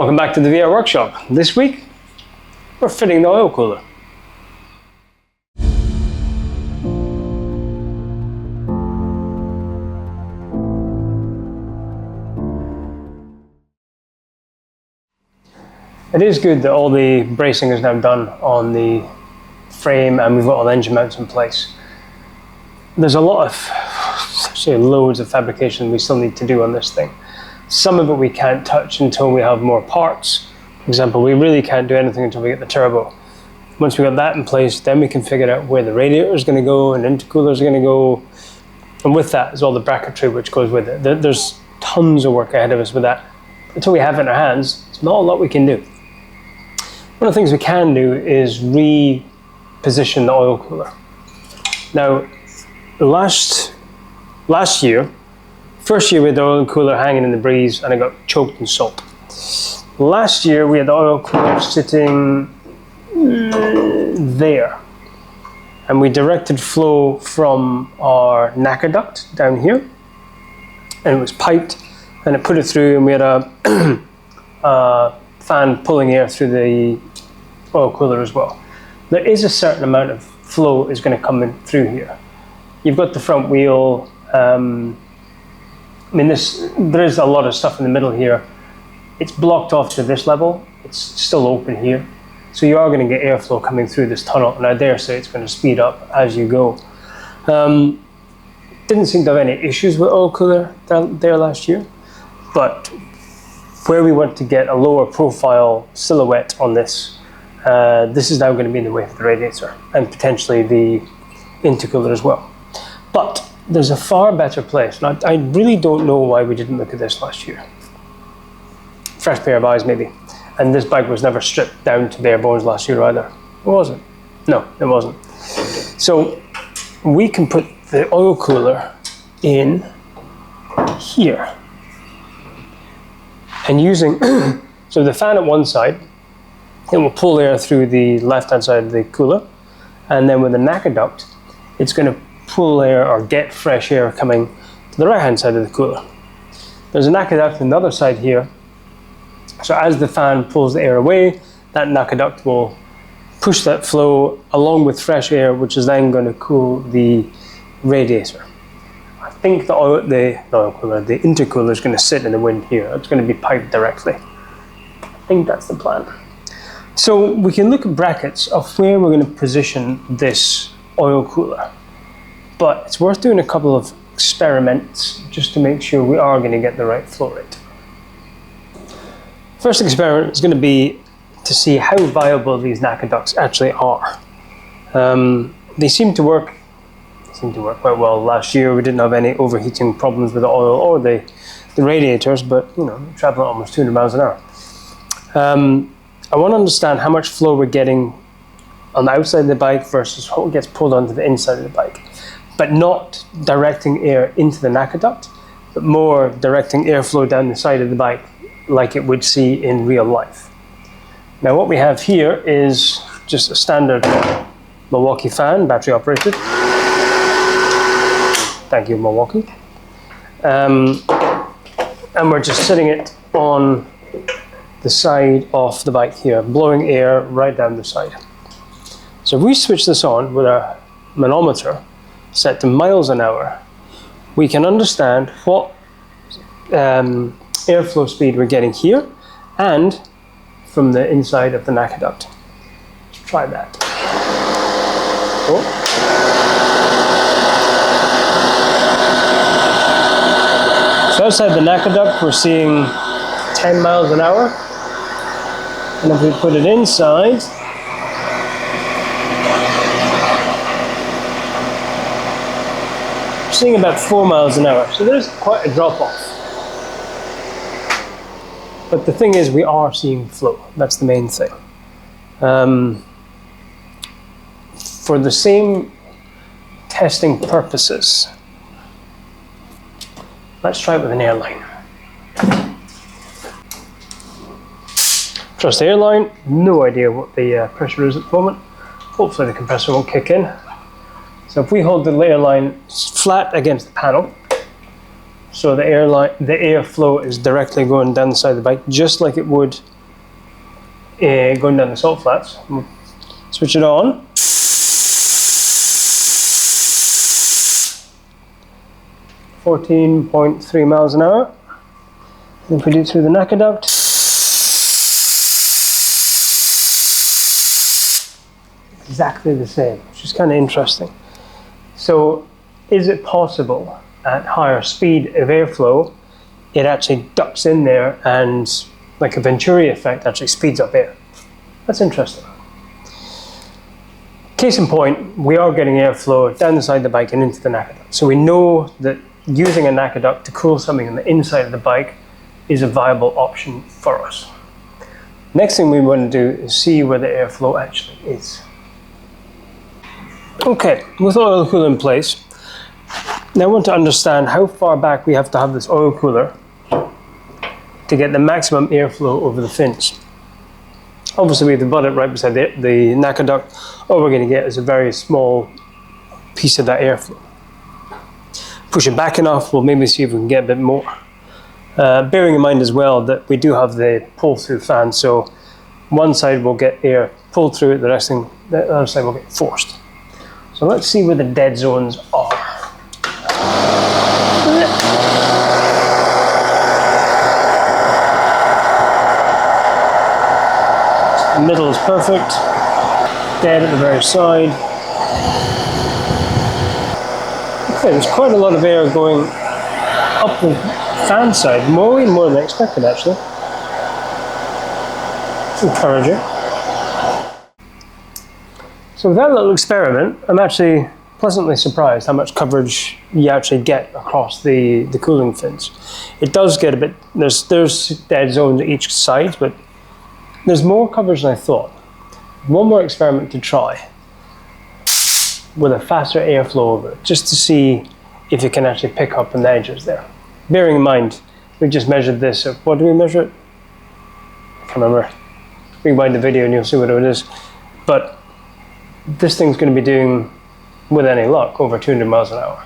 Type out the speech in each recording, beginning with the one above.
Welcome back to the VR workshop. This week, we're fitting the oil cooler. It is good that all the bracing is now done on the frame and we've got all the engine mounts in place. There's a lot of, actually loads of fabrication we still need to do on this thing. Some of it we can't touch until we have more parts. For example, we really can't do anything until we get the turbo. Once we got that in place, then we can figure out where the radiator is going to go and intercooler is going to go. And with that is all the bracketry which goes with it. There's tons of work ahead of us with that. Until we have it in our hands, it's not a lot we can do. One of the things we can do is reposition the oil cooler. Now, last year, first year we had the oil cooler hanging in the breeze and it got choked in salt. Last year we had the oil cooler sitting there. And we directed flow from our NACA duct down here. And it was piped and it put it through, and we had a fan pulling air through the oil cooler as well. There is a certain amount of flow is going to come in through here. You've got the front wheel. There is a lot of stuff in the middle here. It's blocked off to this level. It's still open here. So you are going to get airflow coming through this tunnel, and I dare say it's going to speed up as you go. Didn't seem to have any issues with oil cooler there last year, but where we want to get a lower profile silhouette on this, this is now going to be in the way of the radiator and potentially the intercooler as well. But there's a far better place, and I really don't know why we didn't look at this last year. Fresh pair of eyes maybe. And this bike was never stripped down to bare bones last year either. It wasn't. No, it wasn't. So we can put the oil cooler in here. And using, so the fan at one side, it will pull air through the left-hand side of the cooler. And then with the NACA duct, it's going to pull air or get fresh air coming to the right-hand side of the cooler. There's a NACA duct on the other side here. So as the fan pulls the air away, that NACA duct will push that flow along with fresh air, which is then going to cool the radiator. I think the intercooler is going to sit in the wind here. It's going to be piped directly. I think that's the plan. So we can look at brackets of where we're going to position this oil cooler. But it's worth doing a couple of experiments just to make sure we are going to get the right flow rate. First experiment is going to be to see how viable these NACA ducts actually are. They seem to work quite well. Last year we didn't have any overheating problems with the oil or the radiators, but you know, traveling almost 200 miles an hour. I want to understand how much flow we're getting on the outside of the bike versus what gets pulled onto the inside of the bike. But not directing air into the NACA duct, but more directing airflow down the side of the bike like it would see in real life. Now what we have here is just a standard Milwaukee fan, battery operated. Thank you, Milwaukee. And we're just sitting it on the side of the bike here, blowing air right down the side. So if we switch this on with a manometer set to miles an hour, we can understand what airflow speed we're getting here and from the inside of the NACA duct. Let's try that. Oh. So outside the NACA duct we're seeing 10 miles an hour, and if we put it inside, we're seeing about 4 miles an hour. So there's quite a drop off. But the thing is, we are seeing flow. That's the main thing. For the same testing purposes, let's try it with an airline. Trust the airline, no idea what the pressure is at the moment. Hopefully the compressor won't kick in. So if we hold the airline flat against the panel, so the airflow is directly going down the side of the bike, just like it would going down the salt flats. We'll switch it on. 14.3 miles an hour. And put it through the NACA duct. Exactly the same, which is kind of interesting. So, is it possible at higher speed of airflow, it actually ducts in there and, like a Venturi effect, actually speeds up air? That's interesting. Case in point, we are getting airflow down the side of the bike and into the NACA duct. So we know that using a NACA duct to cool something on the inside of the bike is a viable option for us. Next thing we want to do is see where the airflow actually is. Okay, with oil cooler in place, now I want to understand how far back we have to have this oil cooler to get the maximum airflow over the fins. Obviously we've got it right beside the NACA duct. All we're going to get is a very small piece of that airflow. Push it back enough, we'll maybe see if we can get a bit more. Bearing in mind as well that we do have the pull-through fan, so one side will get air pulled through it, the other side will get forced. So let's see where the dead zones are. The middle is perfect, dead at the very side. Okay, there's quite a lot of air going up the fan side, way more than I expected actually. It's encouraging. So with that little experiment, I'm actually pleasantly surprised how much coverage you actually get across the cooling fins. It does get a bit, there's dead zones at each side, but there's more coverage than I thought. One more experiment to try with a faster airflow over it, just to see if you can actually pick up on the edges there. Bearing in mind, we just measured this. What do we measure it? I can't remember. Rewind the video and you'll see what it is. But this thing's going to be doing, with any luck, over 200 miles an hour.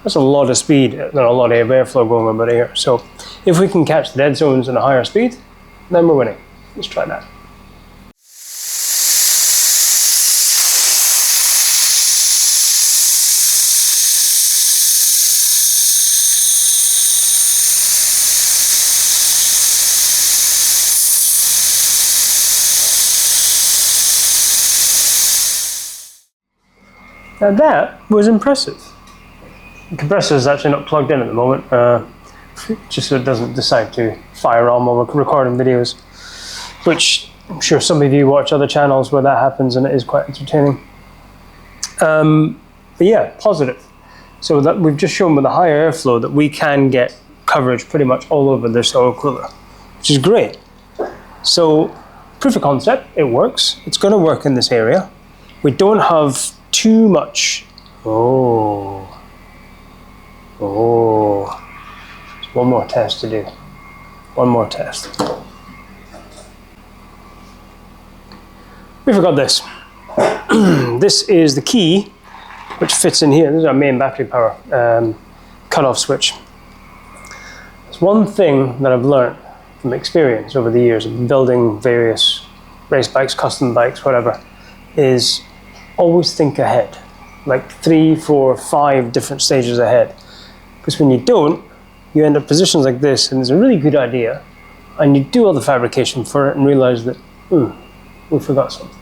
That's a lot of speed and a lot of airflow going over here. So if we can catch the dead zones at a higher speed, then we're winning. Let's try that. Now that was impressive. The compressor is actually not plugged in at the moment, just so it doesn't decide to fire on while we're recording videos, which I'm sure some of you watch other channels where that happens and it is quite entertaining. But yeah, positive. So that we've just shown with the higher airflow that we can get coverage pretty much all over this oil cooler, which is great. So proof of concept, it works. It's going to work in this area. We don't have too much. Oh. There's one more test to do. One more test. We forgot this. This is the key which fits in here. This is our main battery power cutoff switch. There's one thing that I've learned from experience over the years of building various race bikes, custom bikes, whatever, is always think ahead, like 3, 4, 5 different stages ahead. Because when you don't, you end up positions like this, and it's a really good idea, and you do all the fabrication for it and realize that, we forgot something.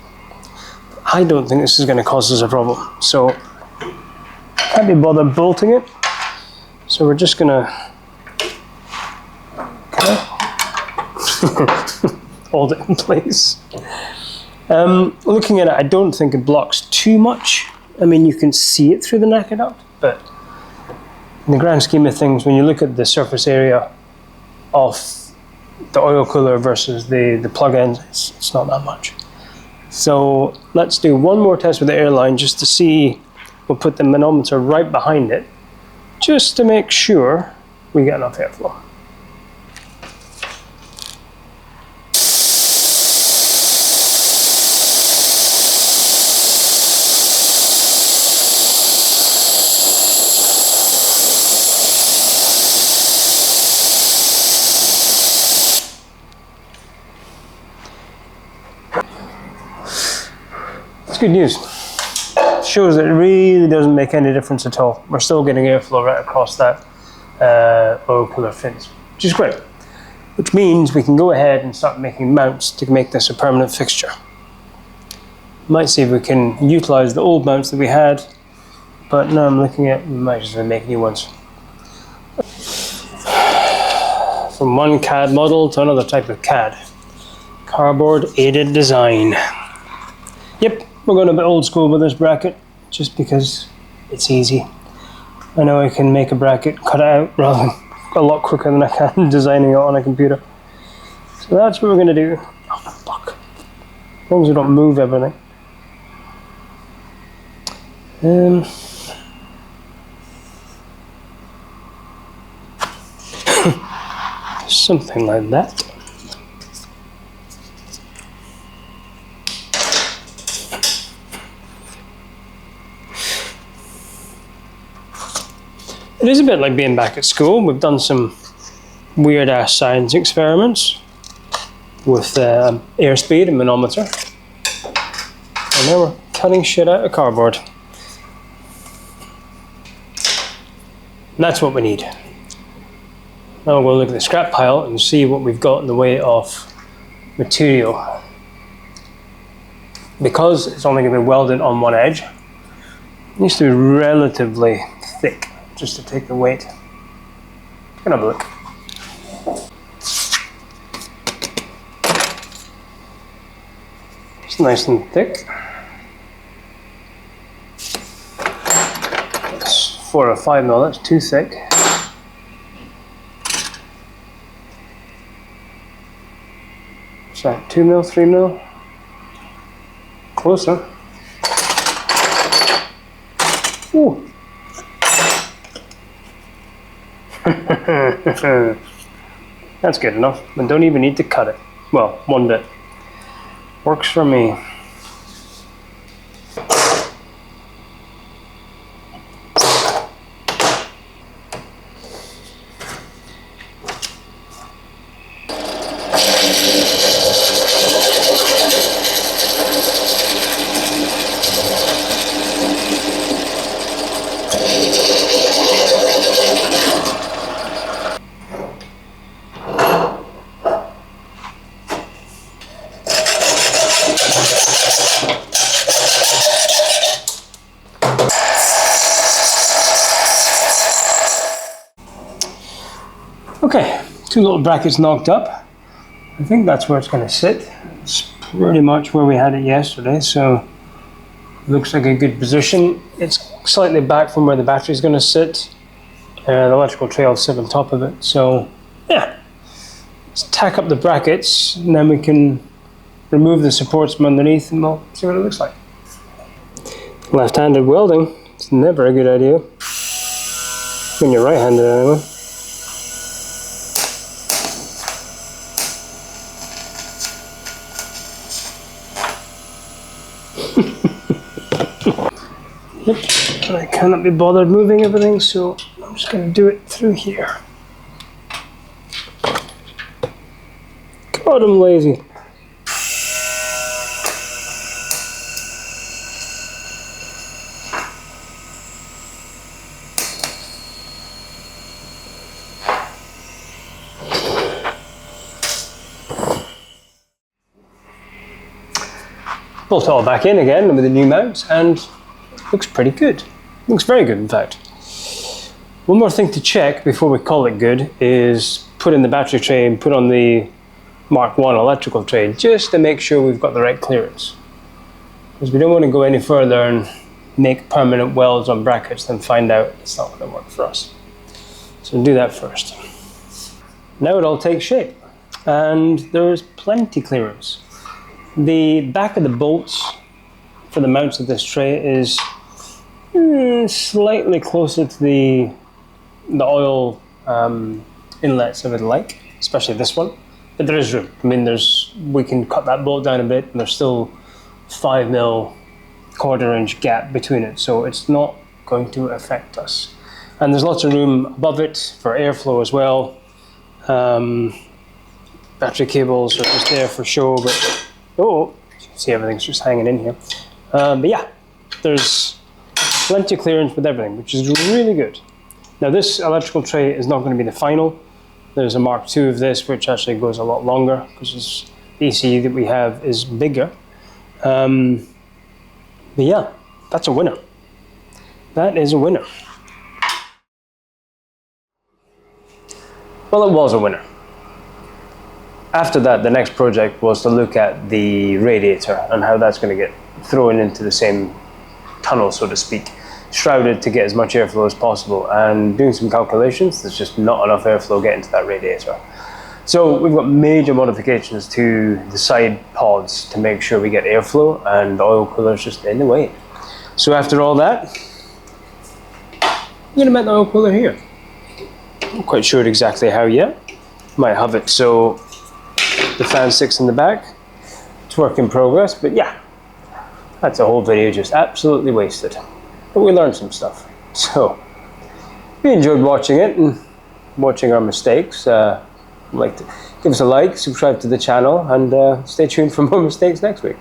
I don't think this is going to cause us a problem, so can't be bothered bolting it. So we're just going to hold it in place. Looking at it, I don't think it blocks too much. I mean, you can see it through the NACA duct, but in the grand scheme of things, when you look at the surface area of the oil cooler versus the plug ends, it's not that much. So let's do one more test with the airline just to see. We'll put the manometer right behind it just to make sure we get enough airflow. good news. Shows that it really doesn't make any difference at all. We're still getting airflow right across that oil cooler fins, which is great. Which means we can go ahead and start making mounts to make this a permanent fixture. Might see if we can utilize the old mounts that we had, but now I'm looking at, we might just make new ones. From one CAD model to another type of CAD. Cardboard aided design. Yep, we're going a bit old school with this bracket, just because it's easy. I know I can make a bracket, cut it out rather than a lot quicker than I can designing it on a computer. So that's what we're going to do. Oh, fuck. As long as we don't move everything. Something like that. It is a bit like being back at school. We've done some weird ass science experiments with airspeed and manometer. And now we're cutting shit out of cardboard. And that's what we need. Now we'll look at the scrap pile and see what we've got in the way of material. Because it's only going to be welded on one edge, it needs to be relatively thick just to take the weight. Can have a look. It's nice and thick. It's 4 or 5 mil, that's too thick. What's that, 2 mil, 3 mil? Closer. Ooh. That's good enough. And don't even need to cut it. Well, one bit. Works for me. Okay, 2 little brackets knocked up. I think that's where it's going to sit. It's pretty much where we had it yesterday, so looks like a good position. It's slightly back from where the battery is going to sit. The electrical tray will sit on top of it. So yeah, let's tack up the brackets and then we can remove the supports from underneath and we'll see what it looks like. Left-handed welding, it's never a good idea. When you're right-handed anyway. Yep, and I cannot be bothered moving everything, so I'm just going to do it through here. God, I'm lazy. Bolt it all back in again with the new mount and looks pretty good. Looks very good, in fact. One more thing to check before we call it good is put in the battery tray and put on the Mark 1 electrical tray just to make sure we've got the right clearance. Because we don't want to go any further and make permanent welds on brackets and find out it's not going to work for us. So we'll do that first. Now it all takes shape and there's plenty clearance. The back of the bolts for the mounts of this tray is slightly closer to the oil inlets I would like, especially this one. But there is room. I mean, we can cut that bolt down a bit, and there's still 5 mil quarter-inch gap between it, so it's not going to affect us. And there's lots of room above it for airflow as well. Battery cables are just there for show, but oh, you can see everything's just hanging in here. But yeah, there's plenty of clearance with everything, which is really good. Now this electrical tray is not going to be the final. There's a Mark II of this, which actually goes a lot longer because the ECU that we have is bigger. But yeah, that's a winner. That is a winner. Well, it was a winner. After that, the next project was to look at the radiator and how that's going to get thrown into the same tunnel, so to speak, shrouded to get as much airflow as possible. And doing some calculations, there's just not enough airflow getting to that radiator. So we've got major modifications to the side pods to make sure we get airflow, and the oil cooler is just in the way. So after all that, I'm going to mount the oil cooler here. I'm quite sure exactly how yet. Might have it so the fan sticks in the back. It's work in progress, but yeah, that's a whole video just absolutely wasted. But we learned some stuff. So if you enjoyed watching it and watching our mistakes, like to give us a like, subscribe to the channel, and stay tuned for more mistakes next week.